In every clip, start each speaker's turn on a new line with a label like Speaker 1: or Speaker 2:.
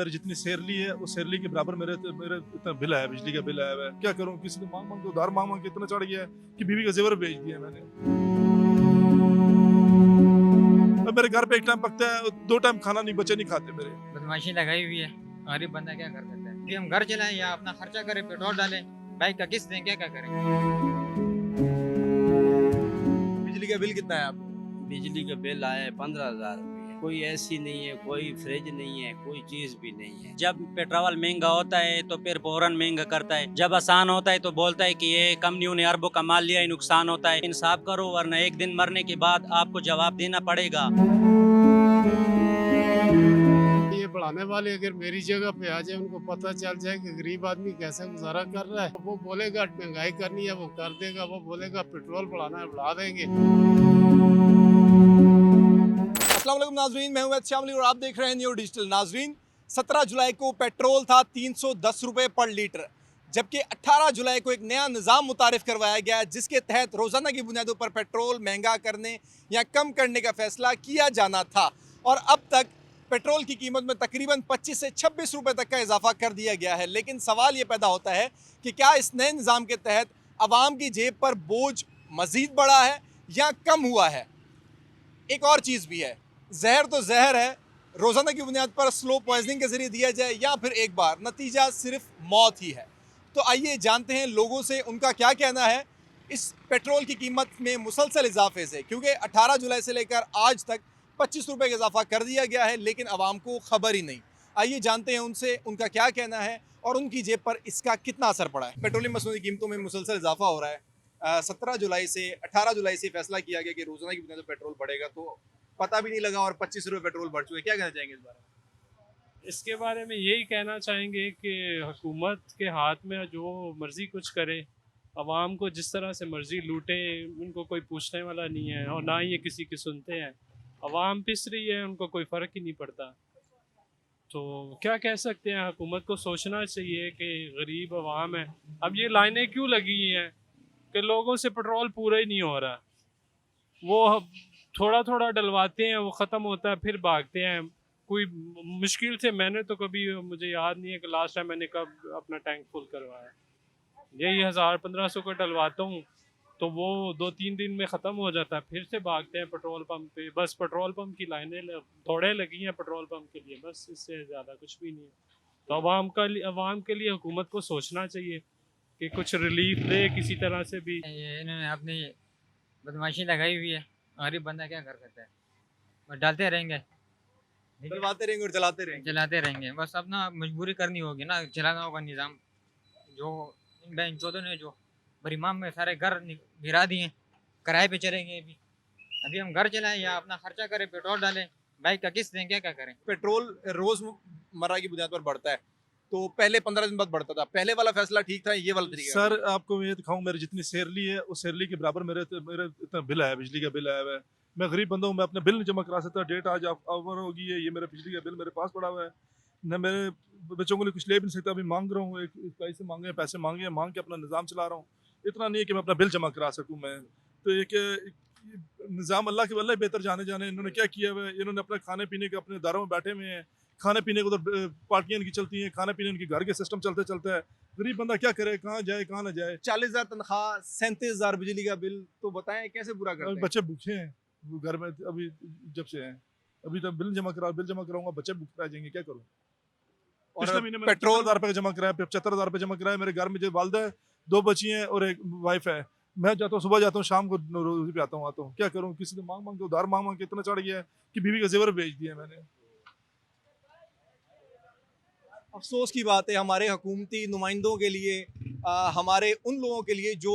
Speaker 1: मेरी जितनी सैलरी है उस सैलरी के बराबर मेरे इतना बिल आया, बिजली का बिल आया हुआ है। क्या करूं, किसी ने मांग मांग के उधार मांग मांग के इतना चढ़ गया है कि बीवी का जेवर बेच दिया मैंने। अब मेरे घर पे एक टाइम पकता है, 2 टाइम खाना नहीं, बच्चे नहीं खाते मेरे।
Speaker 2: बदमाशी लगाई हुई है। गरीब बंदा क्या कर सकता है? कि हम घर चलाएं या अपना खर्चा करें, पेट्रोल डालें, बाइक का किस्त दें, क्या क्या करें?
Speaker 3: बिजली का बिल कितना है आपका?
Speaker 4: बिजली का बिल आया है 15,000 रुपये। कोई एसी नहीं है, कोई फ्रिज नहीं है, कोई चीज भी नहीं है।
Speaker 5: जब पेट्रोल महंगा होता है तो फिर फौरन महंगा करता है, जब आसान होता है तो बोलता है कि ये कंपनियों ने अरबों कमा लिया, ये नुकसान होता है। इंसाफ करो वरना एक दिन मरने के बाद आपको जवाब देना पड़ेगा।
Speaker 6: ये बढ़ाने वाले अगर मेरी जगह पे आ जाए, उनको पता चल जाए कि गरीब आदमी कैसे गुजारा कर रहा है, वो बोलेगा महंगाई करनी है वो कर देगा, वो बोलेगा पेट्रोल बढ़ाना है बढ़ा देंगे।
Speaker 3: अस्सलाम वालेकुम नाजरीन, मैं हूं वैद शामली और आप देख रहे हैं न्यू डिजिटल। नाजरीन, 17 जुलाई को पेट्रोल था 310 रुपये पर लीटर, जबकि 18 जुलाई को एक नया निज़ाम मुतारिफ करवाया गया जिसके तहत रोज़ाना की बुनियादों पर पेट्रोल महंगा करने या कम करने का फैसला किया जाना था। और अब तक पेट्रोल की कीमत में तकरीबन 25 से 26 रुपये तक का इजाफा कर दिया गया है। लेकिन सवाल ये पैदा होता है कि क्या इस नए निज़ाम के तहत आवाम की जेब पर बोझ मज़ीद बढ़ा है या कम हुआ है? एक और चीज़ भी है, जहर तो जहर है, रोज़ाना की बुनियाद पर स्लो पॉइजनिंग के ज़रिए दिया जाए या फिर एक बार, नतीजा सिर्फ मौत ही है। तो आइए जानते हैं लोगों से उनका क्या कहना है इस पेट्रोल की कीमत में मुसलसल इजाफे से, क्योंकि 18 जुलाई से लेकर आज तक 25 रुपये का इजाफा कर दिया गया है लेकिन आवाम को खबर ही नहीं। आइए जानते हैं उनसे उनका क्या कहना है और उनकी जेब पर इसका कितना असर पड़ा है। पेट्रोलियम मसनूई कीमतों में मुसलसल इजाफा हो रहा है। 17 जुलाई से 18 जुलाई से फैसला किया गया कि रोज़ाना की बुनियाद पर पेट्रोल बढ़ेगा, तो पता भी नहीं लगा और 25 रुपये पेट्रोल बढ़ चुके। क्या कहना चाहेंगे इस बारे में?
Speaker 7: इसके बारे में यही कहना चाहेंगे कि हुकूमत के हाथ में जो मर्ज़ी कुछ करे, आवाम को जिस तरह से मर्ज़ी लूटे, उनको कोई पूछने वाला नहीं है और ना ही ये किसी की सुनते हैं। आवाम पिस रही है, उनको कोई फ़र्क ही नहीं पड़ता। तो क्या कह सकते हैं, हुकूमत को सोचना चाहिए कि गरीब आवाम है। अब ये लाइनें क्यों लगी हैं कि लोगों से पेट्रोल पूरा ही नहीं हो रहा, वो थोड़ा थोड़ा डलवाते हैं, वो ख़त्म होता है फिर भागते हैं। कोई मुश्किल से, मैंने तो कभी, मुझे याद नहीं है कि लास्ट टाइम मैंने कब अपना टैंक फुल करवाया। यही 1000-1500 का डलवाता हूँ तो वो 2-3 दिन में ख़त्म हो जाता है, फिर से भागते हैं पेट्रोल पंप पे। बस पेट्रोल पंप की लाइनें दौड़े लगी हैं पेट्रोल पंप के लिए, बस इससे ज़्यादा कुछ भी नहीं है। तो आवाम के लिए हुकूमत को सोचना चाहिए कि कुछ रिलीफ दे किसी तरह से भी।
Speaker 2: ये इन्होंने अपनी बदमाशी लगाई हुई है। गरीब बंदा क्या कर सकता है? बस डालते रहेंगे,
Speaker 3: डलवाते रहेंगे और चलाते रहेंगे।
Speaker 2: चलाते रहेंगे। बस अपना मजबूरी करनी होगी ना, चलाना होगा निज़ाम। जो इन बेंचोदों ने जो बरीमाम में सारे घर गिरा दिए, किराए पे चलेंगे। अभी हम घर चलाएं या अपना खर्चा करें, पेट्रोल डालें, बाइक का किस्त दें, क्या क्या करें?
Speaker 3: पेट्रोल रोज़मर्रा की बुनियाद पर बढ़ता है, तो पहले 15 दिन बाद बढ़ता था। पहले वाला फैसला ठीक था, ये वाला तरीका?
Speaker 1: सर आपको मैं ये दिखाऊं, मेरी जितनी सैलरी है उस सैलरी के बराबर मेरे इतना बिल आया, बिजली का बिल आया हुआ है। मैं गरीब बंदा हूँ, मैं अपना बिल नहीं जमा करा सकता। डेट आज ओवर होगी है, ये मेरा बिजली का बिल मेरे पास पड़ा हुआ है। न मेरे बच्चों के लिए कुछ ले भी नहीं सकता, अभी मांग रहा हूँ, एक पैसे मांगे, पैसे मांगे, मांग के अपना निज़ाम चला रहा हूँ। इतना नहीं है कि मैं अपना बिल जमा करा सकूँ मैं। तो एक निज़ाम अल्लाह के वल्लाह बेहतर जाने इन्होंने क्या किया हुआ है। इन्होंने अपना खाने पीने के अपने दारों में बैठे हुए हैं, खाने पीने को उधर पार्टियाँ इनकी चलती हैं, खाने पीने उनके घर के सिस्टम चलते चलते है। गरीब बंदा क्या करे, कहाँ जाए कहाँ ना जाए।
Speaker 3: 40,000 तनख्वाह, 37,000 बिजली का बिल, तो बताएं कैसे पूरा करते हैं?
Speaker 1: बच्चे भूखे हैं वो घर में अभी जब से हैं, अभी तक बिल जमा कराऊंगा, बच्चे भूखे रह जाएंगे, क्या करूँ। पिछले
Speaker 3: और
Speaker 1: महीने में
Speaker 3: पेट्रोल
Speaker 1: 75,000 रुपये जमा कराया, 75,000 रुपये जमा कराया। मेरे घर में जो वालदा है, 2 बच्ची हैं और एक वाइफ है। मैं जाता हूँ, सुबह जाता हूँ, शाम को रोज़ी पे आता हूँ आता हूँ। क्या करूँ, किसी ने मांग मांग के उधार मांग मांग के इतना चढ़ गया है कि बीवी का जेवर बेच दिया मैंने।
Speaker 3: अफसोस की बात है हमारे हुकूमती नुमाइंदों के लिए, हमारे उन लोगों के लिए जो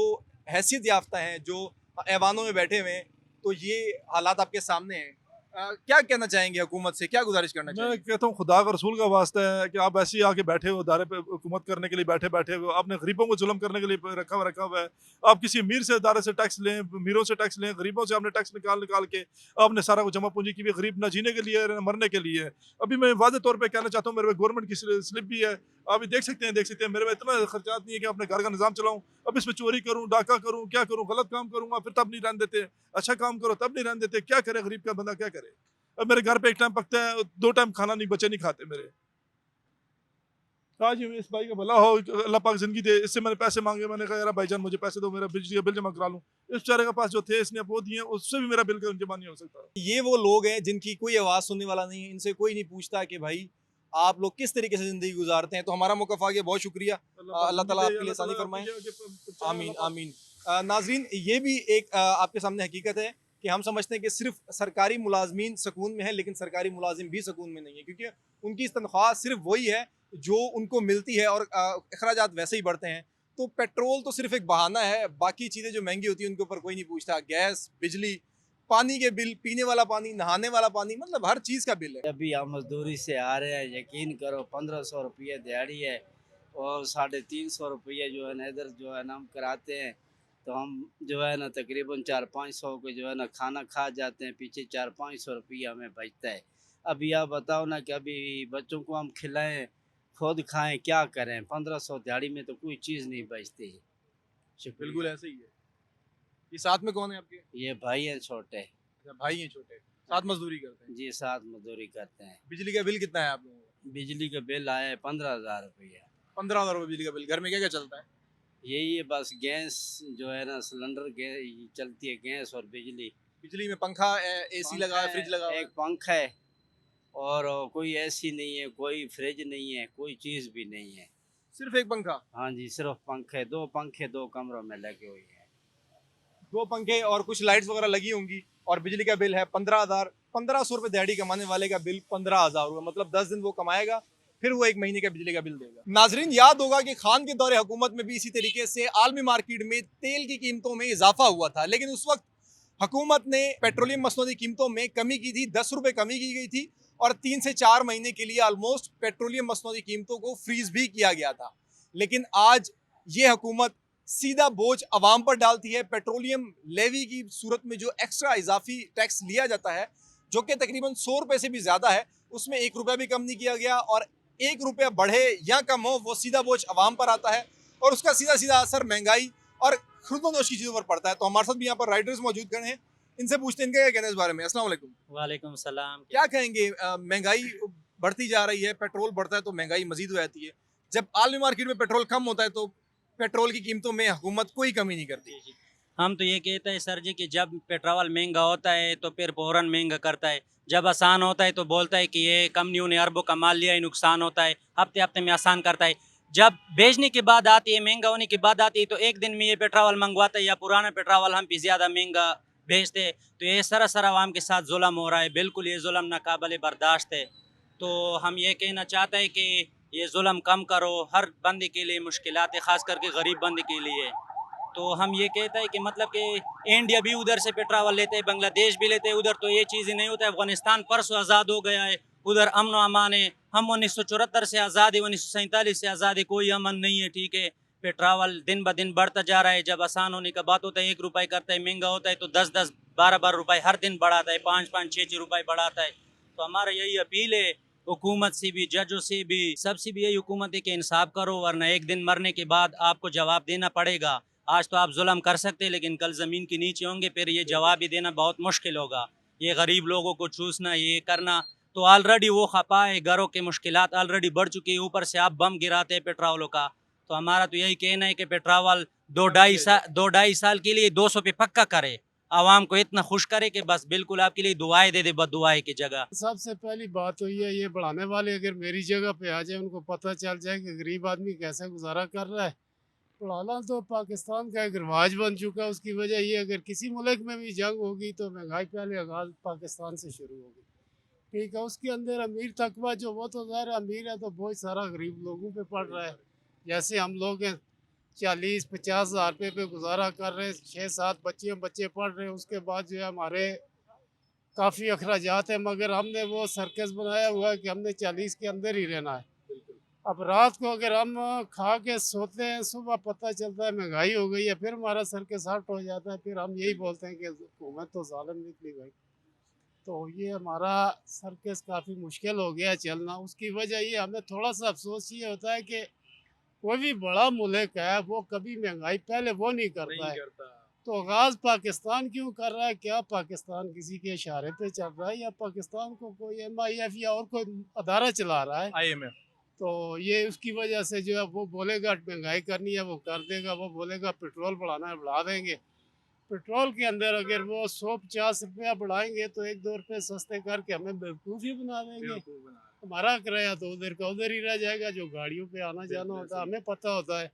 Speaker 3: हैसियत याफ्ता हैं, जो ऐवानों में बैठे हुए हैं, तो ये हालात आपके सामने हैं। क्या कहना चाहेंगे हुकूमत से, क्या गुजारिश करना
Speaker 1: मैं
Speaker 3: चाहेंगे?
Speaker 1: कहता हूँ खुदा का रसूल का वास्ता है कि आप ऐसे ही आके बैठे हो, दायरे पे हुकूमत करने के लिए बैठे हुए, आपने गरीबों को जुल्म करने के लिए रखा हुआ है। आप किसी अमीर से दायरे से टैक्स लें, अमीरों से टैक्स लें, गरीबों से आपने टैक्स निकाल के आपने सारा कुछ जमा पूंजी की भी, गरीब ना जीने के लिए ना मरने के लिए। अभी मैं वाज़ेह तौर पर कहना चाहता हूँ, मेरे गवर्नमेंट की स्लिप भी है, आप देख सकते हैं। मेरे में इतना खर्चात नहीं है कि अपने घर का निज़ाम चलाऊँ। अब इसमें चोरी करूँ, डाका करूँ, क्या करूँ, गलत काम करूँगा फिर तब नहीं रहने देते, अच्छा काम करो तब नहीं रहने देते। क्या करे गरीब का बंदा, क्या करे। अब मेरे घर पे एक टाइम पकता है, 2 टाइम खाना नहीं, बच्चे नहीं खाते मेरे। आज ये इस भाई का भला हो, अल्लाह पाक जिंदगी दे। इससे मैंने पैसे मांगे, मैंने कहा यार भाईजान मुझे पैसे दो, मेरा बिजली का बिल जमा करा लूं। इस बेचारे के पास जो थे इसने वो दिए, उससे भी मेरा बिल जमा नहीं हो सकता।
Speaker 3: ये वो लोग हैं जिनकी कोई आवाज सुनने वाला नहीं है, इनसे कोई नहीं पूछता कि भाई आप लोग किस तरीके से जिंदगी गुजारते हैं। तो हमारा मौका आ गया, बहुत शुक्रिया। अल्लाह ताला आपके लिए आसानी फरमाए। आमीन आमीन। नाजरीन, ये भी एक आपके सामने हकीकत है कि हम समझते हैं कि सिर्फ सरकारी मुलाजमीन सुकून में है, लेकिन सरकारी मुलाजिम भी सुकून में नहीं है, क्योंकि उनकी तनख्वाह सिर्फ वही है जो उनको मिलती है और अखराजात वैसे ही बढ़ते हैं। तो पेट्रोल तो सिर्फ एक बहाना है, बाकी चीज़ें जो महंगी होती हैं उनके ऊपर कोई नहीं पूछता। गैस, बिजली, पानी के बिल, पीने वाला पानी, नहाने वाला पानी, मतलब हर चीज़ का बिल है।
Speaker 4: अभी हम मजदूरी से आ रहे हैं, यकीन करो 1500 रुपये दिहाड़ी है और 350 रुपये जो है ना इधर जो है ना हम कराते हैं। तो हम जो है ना तकरीबन 400-500 के जो है ना खाना खा जाते हैं, पीछे 400-500 रुपया हमें बचता है। अभी आप बताओ ना कि अभी बच्चों को हम खिलाएं, खुद खाएं, क्या करें? 1500 दिहाड़ी में तो कोई चीज़ नहीं बचती है।
Speaker 3: बिल्कुल ऐसे ही है। ये साथ में कौन है आपके?
Speaker 4: ये भाई हैं छोटे।
Speaker 3: अच्छा, भाई हैं छोटे, साथ मजदूरी करते हैं।
Speaker 4: जी, साथ मजदूरी करते हैं।
Speaker 3: बिजली का बिल कितना है आप लोगों का?
Speaker 4: बिजली का बिल आया है 15,000 रुपया।
Speaker 3: 15,000 रुपये बिजली का बिल। घर में क्या क्या चलता है?
Speaker 4: यही है बस, गैस जो है ना सिलेंडर गैस चलती है, गैस और बिजली।
Speaker 3: बिजली में पंखा, एसी लगा है, फ्रिज लगा है।
Speaker 4: एक पंखा है और कोई एसी नहीं है, कोई फ्रिज नहीं है, कोई चीज़ भी नहीं है।
Speaker 3: सिर्फ एक पंखा,
Speaker 4: हाँ जी, सिर्फ पंखे, 2 पंखे 2 कमरों में लगे हुए हैं।
Speaker 3: 2 पंखे और कुछ लाइट्स वगैरह लगी होंगी, और बिजली का बिल है 15,000। 1500 रुपये दिहाड़ी कमाने वाले का बिल 15,000 रुपये, मतलब 10 दिन वो कमाएगा, फिर वो 1 महीने का बिजली का बिल देगा। नाजरीन, याद होगा कि खान के दौरे हुकूमत में भी इसी तरीके से आलमी मार्केट में तेल की कीमतों में इजाफा हुआ था, लेकिन उस वक्त हुकूमत ने पेट्रोलियम मसनूदी कीमतों में कमी की थी। 10 रुपये कमी की गई थी और 3 से 4 महीने के लिए ऑलमोस्ट पेट्रोलियम मसनूदी कीमतों को फ्रीज भी किया गया था। लेकिन आज ये हुकूमत सीधा बोझ अवाम पर डालती है। पेट्रोलियम लेवी की सूरत में जो एक्स्ट्रा इजाफी टैक्स लिया जाता है, जो कि तकरीबन 100 रुपये से भी ज़्यादा है, उसमें 1 रुपया भी कम नहीं किया गया, और 1 रुपया बढ़े या कम हो वो सीधा बोझ अवाम पर आता है और उसका सीधा सीधा असर महंगाई और खुर्दोनोश की चीज़ों पर पड़ता है। तो हमारे साथ भी यहाँ पर राइडर्स मौजूद खड़े हैं, इनसे पूछते हैं इनका क्या कहना है इस बारे में। अस्सलाम वालेकुम।
Speaker 5: वालेकुम सलाम।
Speaker 3: क्या कहेंगे? महंगाई बढ़ती जा रही है, पेट्रोल बढ़ता है तो महंगाई मजीद हो जाती है। जब आलमी मार्केट में पेट्रोल कम होता है तो पेट्रोल की कीमतों में हुकूमत कोई कमी नहीं करती।
Speaker 5: हम तो ये कहते हैं सर जी कि जब पेट्रोल महंगा होता है तो फिर फ़ौरन महंगा करता है, जब आसान होता है तो बोलता है कि ये कंपनियों ने अरबों का माल लिया है, नुकसान होता है, हफ्ते हफ्ते में आसान करता है। जब बेचने की बात आती है, महंगा होने की बात आती है, तो एक दिन में ये पेट्रोल मंगवाता है या पुराना पेट्रोल हम पे ज़्यादा महंगा बेचते हैं। तो ये सरासर आवाम के साथ जुल्म हो रहा है, बिल्कुल ये जुल्म नाकाबिल बर्दाश्त है। तो हम ये कहना चाहते हैं कि ये जुल्म कम करो, हर बंदे के लिए मुश्किलात है, ख़ास करके गरीब बंदे के लिए। तो हम ये कहते हैं कि मतलब कि इंडिया भी उधर से पेट्रोल लेते हैं, बांग्लादेश भी लेते हैं उधर, तो ये चीज़ें नहीं होता है। अफगानिस्तान परसों आज़ाद हो गया है, उधर अमन व अमान है। हम 1974 से आज़ाद है, 1947 से आज़ाद है, कोई अमन नहीं है। ठीक है, पेट्रोल दिन ब दिन बढ़ता जा रहा है। जब आसान होने का बात होता है 1 रुपये करता है, महंगा होता है तो 10-10, 12-12 रुपये हर दिन बढ़ाता है, 5-5, 6-6 रुपये बढ़ाता है। तो हमारा यही अपील है हुकूमत से भी, जजों से भी, सबसे भी यही हुकूमत है कि इंसाफ करो, वरना एक दिन मरने के बाद आपको जवाब देना पड़ेगा। आज तो आप जुल्म कर सकते हैं, लेकिन कल ज़मीन के नीचे होंगे, फिर ये जवाब भी देना बहुत मुश्किल होगा। ये गरीब लोगों को चूसना, ये करना, तो ऑलरेडी वो खपा है, घरों के मुश्किलात ऑलरेडी बढ़ चुकी है, ऊपर से आप बम गिराते हैं पेट्रोलों का। तो हमारा तो यही कहना है कि पेट्रोल 2-2.5 साल के लिए 200 पे पक्का करे, आवाम को इतना खुश करे कि बस बिल्कुल आपके लिए दुआएं दे दे, बददुआएं की जगह।
Speaker 6: सबसे पहली बात तो ये बढ़ाने वाले अगर मेरी जगह पे आ जाए, उनको पता चल जाए कि गरीब आदमी कैसे गुजारा कर रहा है। बढ़ाना तो पाकिस्तान का एक रिवाज बन चुका है। उसकी वजह ये, अगर किसी मुल्क में भी जंग होगी तो महंगाई पहले आगाज पाकिस्तान से शुरू होगी। ठीक है, उसके अंदर अमीर तकवा जो, वो तो ज़ाहिर अमीर है तो बहुत सारा गरीब लोगों पे पड़ रहा है। जैसे हम लोग हैं 40-50 हज़ार रुपये पे गुजारा कर रहे हैं, 6-7 बच्चे पढ़ रहे हैं, उसके बाद जो है हमारे काफ़ी अखराजात हैं, मगर हमने वो सर्कस बनाया हुआ है कि हमने 40 के अंदर ही रहना है। अब रात को अगर हम खा के सोते हैं, सुबह पता चलता है महंगाई हो गई है, फिर हमारा सर्कस हट हो जाता है, फिर हम यही बोलते हैं कि हुकूमत तो ज़ालिम निकली भाई। तो ये हमारा सर्कस काफ़ी मुश्किल हो गया चलना। उसकी वजह ये, हमें थोड़ा सा अफसोस ये होता है कि कोई भी बड़ा मुल्क है वो कभी महंगाई पहले वो नहीं करता है। तो आगाज़ पाकिस्तान क्यों कर रहा है? क्या पाकिस्तान किसी के इशारे पे चल रहा है, या पाकिस्तान को कोई MIF या और कोई अदारा चला रहा है?
Speaker 3: IMF
Speaker 6: तो ये उसकी वजह से जो है वो बोलेगा महंगाई करनी है वो कर देगा, वो बोलेगा पेट्रोल बढ़ाना है बढ़ा देंगे। पेट्रोल के अंदर अगर वो 150 रुपया बढ़ाएंगे तो 1-2 रुपये सस्ते करके हमें बेवकूफ़ ही बना देंगे। हमारा किराया तो उधर का उधर ही रह जाएगा। जो गाड़ियों पे आना जाना होता है हमें पता होता है,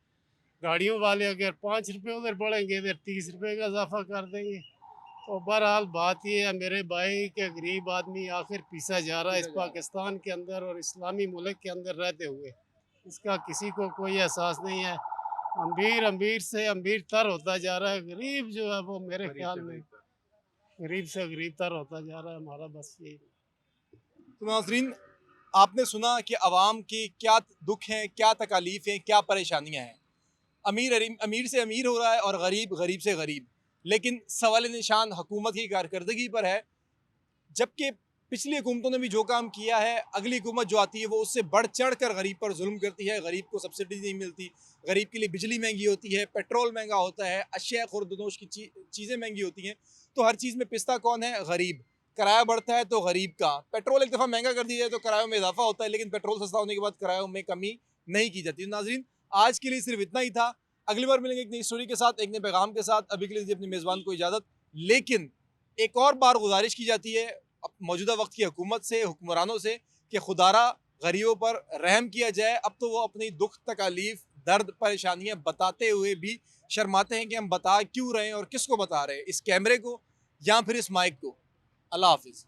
Speaker 6: गाड़ियों वाले अगर 5 रुपये उधर बढ़ेंगे इधर 30 रुपये का इजाफा कर देंगे। तो बहरहाल बात ये है मेरे भाई के गरीब आदमी आखिर पीसा जा रहा है इस पाकिस्तान के अंदर और इस्लामी मुल्क के अंदर रहते हुए। इसका किसी को कोई एहसास नहीं है। अमीर अमीर से अमीर तर होता जा रहा है, गरीब जो है वो मेरे ख्याल में गरीब से गरीब तर होता जा रहा है। हमारा बस यही।
Speaker 3: तो नाजरीन, आपने सुना कि अवाम की क्या दुख हैं, क्या तकालीफ हैं, क्या परेशानियां हैं। अमीर से अमीर हो रहा है और गरीब गरीब से गरीब। लेकिन सवाल निशान हुकूमत की कारकर्दगी पर है। जबकि पिछली हुकूमतों ने भी जो काम किया है, अगली हुकूमत जो आती है वो उससे बढ़ चढ़ कर गरीब पर जुल्म करती है। गरीब को सब्सिडी नहीं मिलती, गरीब के लिए बिजली महंगी होती है, पेट्रोल महंगा होता है, अशिया खुर्दनोश की चीज़ें महंगी होती हैं। तो हर चीज़ में पिसता कौन है? गरीब। किराया बढ़ता है तो गरीब का। पेट्रोल एक दफ़ा महंगा कर दिया जाए तो किरायों में इजाफा होता है, लेकिन पेट्रोल सस्ता होने के बाद किरायों में कमी नहीं की जाती। नाज़रीन, आज के लिए सिर्फ इतना ही था। अगली बार मिलेंगे एक नई स्टोरी के साथ, एक नए पैगाम के साथ। अभी के लिए अपनी मेज़बान को इजाज़त। लेकिन एक और बार गुजारिश की जाती है मौजूदा वक्त की हुकूमत से, हुक्मरानों से, कि खुदारा गरीबों पर रहम किया जाए। अब तो वो अपनी दुख तकालीफ दर्द परेशानियां बताते हुए भी शर्माते हैं कि हम बता क्यों रहे हैं और किसको बता रहे हैं, इस कैमरे को या फिर इस माइक को। अल्लाह हाफिज़।